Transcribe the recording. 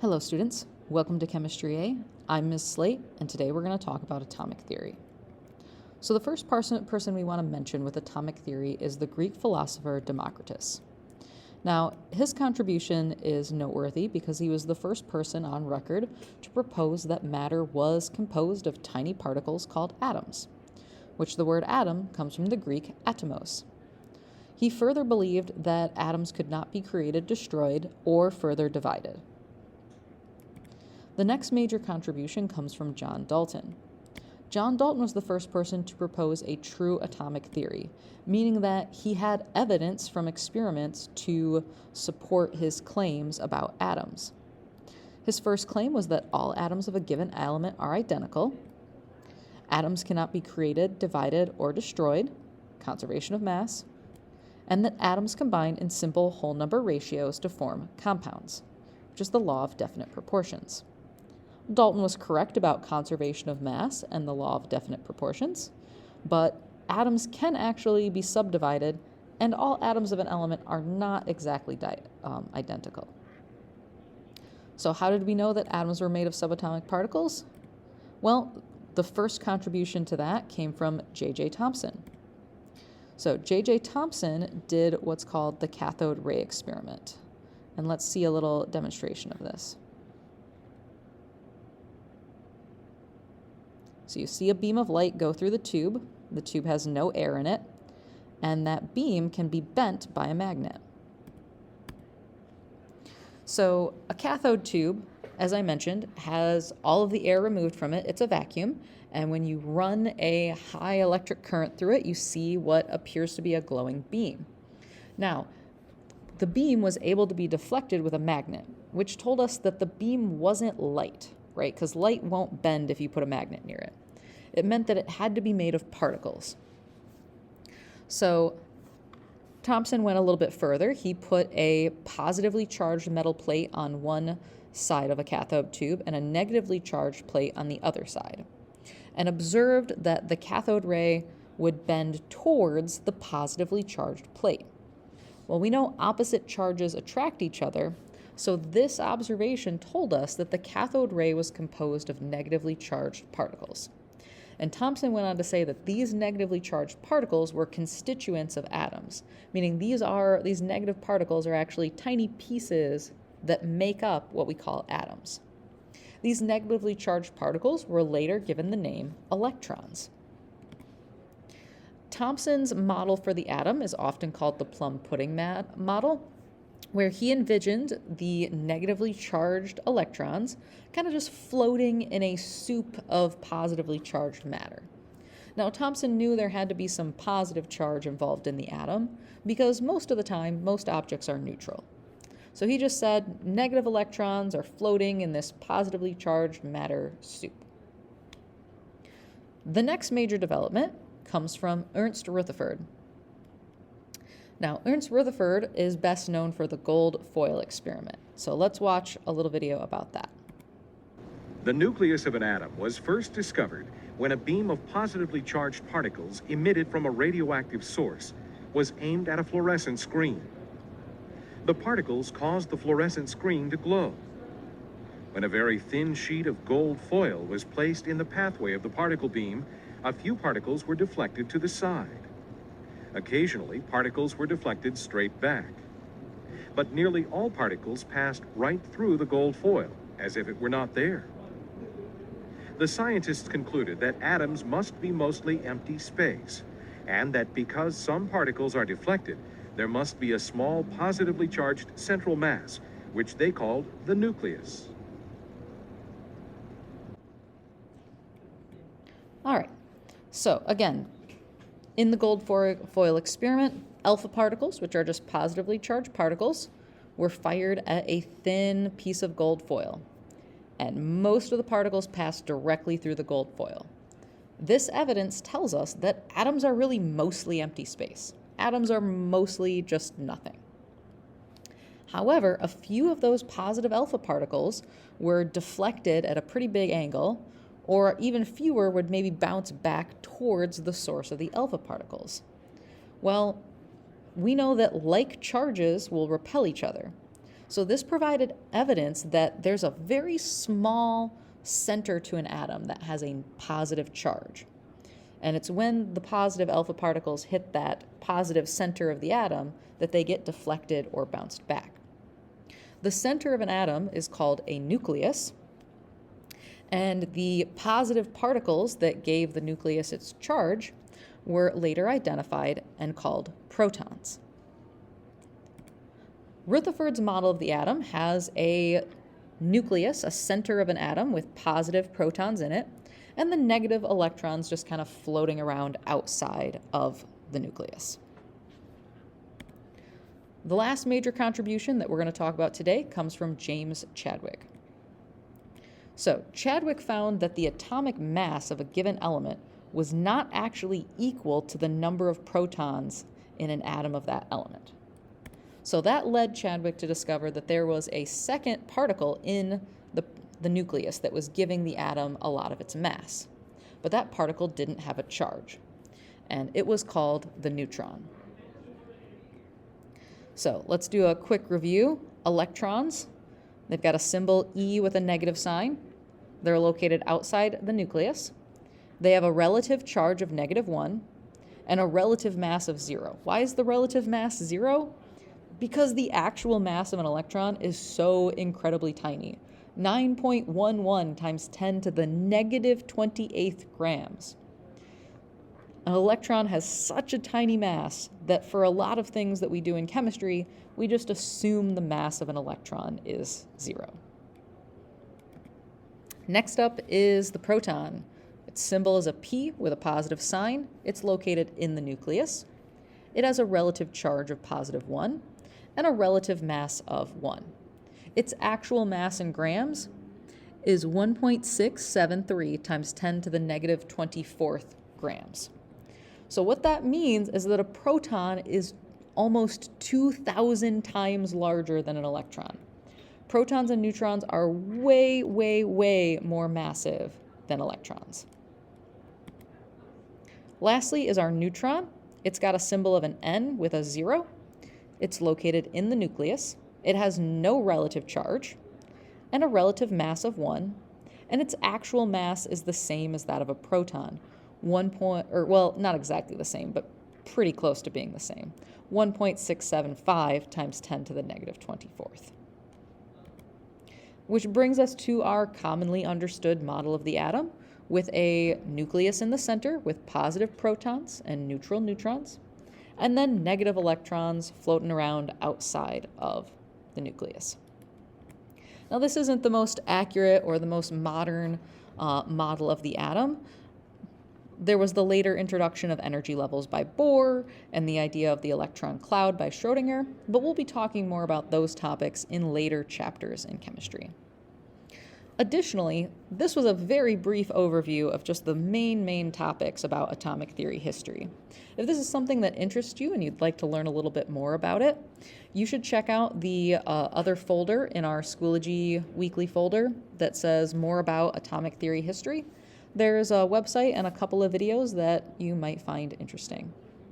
Hello students, welcome to Chemistry A. I'm Ms. Slate, and today we're going to talk about atomic theory. So the first person we want to mention with atomic theory is the Greek philosopher Democritus. Now, his contribution is noteworthy because he was the first person on record to propose that matter was composed of tiny particles called atoms, which the word atom comes from the Greek atomos. He further believed that atoms could not be created, destroyed, or further divided. The next major contribution comes from John Dalton. John Dalton was the first person to propose a true atomic theory, meaning that he had evidence from experiments to support his claims about atoms. His first claim was that all atoms of a given element are identical, atoms cannot be created, divided, or destroyed, conservation of mass, and that atoms combine in simple whole number ratios to form compounds, which is the law of definite proportions. Dalton was correct about conservation of mass and the law of definite proportions, but atoms can actually be subdivided, and all atoms of an element are not exactly identical. So how did we know that atoms were made of subatomic particles? Well, the first contribution to that came from J.J. Thomson. So J.J. Thomson did what's called the cathode ray experiment, and let's see a little demonstration of this. So you see a beam of light go through the tube. The tube has no air in it, and that beam can be bent by a magnet. So a cathode tube, as I mentioned, has all of the air removed from it. It's a vacuum, and when you run a high electric current through it, you see what appears to be a glowing beam. Now, the beam was able to be deflected with a magnet, which told us that the beam wasn't light, right? Because light won't bend if you put a magnet near it. It meant that it had to be made of particles. So Thomson went a little bit further. He put a positively charged metal plate on one side of a cathode tube and a negatively charged plate on the other side, and observed that the cathode ray would bend towards the positively charged plate. Well, we know opposite charges attract each other, so this observation told us that the cathode ray was composed of negatively charged particles. And Thomson went on to say that these negatively charged particles were constituents of atoms, meaning these negative particles are actually tiny pieces that make up what we call atoms. These negatively charged particles were later given the name electrons. Thomson's model for the atom is often called the plum pudding model, where he envisioned the negatively charged electrons kind of just floating in a soup of positively charged matter. Now, Thomson knew there had to be some positive charge involved in the atom because most of the time, most objects are neutral. So he just said negative electrons are floating in this positively charged matter soup. The next major development comes from Ernst Rutherford. Now, Ernst Rutherford is best known for the gold foil experiment. So let's watch a little video about that. The nucleus of an atom was first discovered when a beam of positively charged particles emitted from a radioactive source was aimed at a fluorescent screen. The particles caused the fluorescent screen to glow. When a very thin sheet of gold foil was placed in the pathway of the particle beam, a few particles were deflected to the side. Occasionally, particles were deflected straight back. But nearly all particles passed right through the gold foil, as if it were not there. The scientists concluded that atoms must be mostly empty space, and that because some particles are deflected, there must be a small positively charged central mass, which they called the nucleus. All right, so again, in the gold foil experiment, alpha particles, which are just positively charged particles, were fired at a thin piece of gold foil, and most of the particles passed directly through the gold foil. This evidence tells us that atoms are really mostly empty space. Atoms are mostly just nothing. However, a few of those positive alpha particles were deflected at a pretty big angle, or even fewer would maybe bounce back towards the source of the alpha particles. Well, we know that like charges will repel each other. So this provided evidence that there's a very small center to an atom that has a positive charge. And it's when the positive alpha particles hit that positive center of the atom that they get deflected or bounced back. The center of an atom is called a nucleus, and the positive particles that gave the nucleus its charge were later identified and called protons. Rutherford's model of the atom has a nucleus, a center of an atom with positive protons in it, and the negative electrons just kind of floating around outside of the nucleus. The last major contribution that we're going to talk about today comes from James Chadwick. So, Chadwick found that the atomic mass of a given element was not actually equal to the number of protons in an atom of that element. So that led Chadwick to discover that there was a second particle in the nucleus that was giving the atom a lot of its mass. But that particle didn't have a charge, and it was called the neutron. So let's do a quick review. Electrons, they've got a symbol E with a negative sign. They're located outside the nucleus. They have a relative charge of -1 and a relative mass of 0. Why is the relative mass 0? Because the actual mass of an electron is so incredibly tiny. 9.11 times 10 to the -28th grams. An electron has such a tiny mass that for a lot of things that we do in chemistry, we just assume the mass of an electron is 0. Next up is the proton. Its symbol is a P with a positive sign. It's located in the nucleus. It has a relative charge of +1 and a relative mass of 1. Its actual mass in grams is 1.673 times 10 to the -24th grams. So what that means is that a proton is almost 2,000 times larger than an electron. Protons and neutrons are way, way, way more massive than electrons. Lastly is our neutron. It's got a symbol of an N with a 0. It's located in the nucleus. It has no relative charge and a relative mass of 1, and its actual mass is the same as that of a proton. Not exactly the same, but pretty close to being the same. 1.675 times 10 to the -24th. Which brings us to our commonly understood model of the atom, with a nucleus in the center with positive protons and neutral neutrons, and then negative electrons floating around outside of the nucleus. Now, this isn't the most accurate or the most modern model of the atom. There was the later introduction of energy levels by Bohr and the idea of the electron cloud by Schrödinger, but we'll be talking more about those topics in later chapters in chemistry. Additionally, this was a very brief overview of just the main topics about atomic theory history. If this is something that interests you and you'd like to learn a little bit more about it, you should check out the other folder in our Schoology weekly folder that says more about atomic theory history. There's a website and a couple of videos that you might find interesting.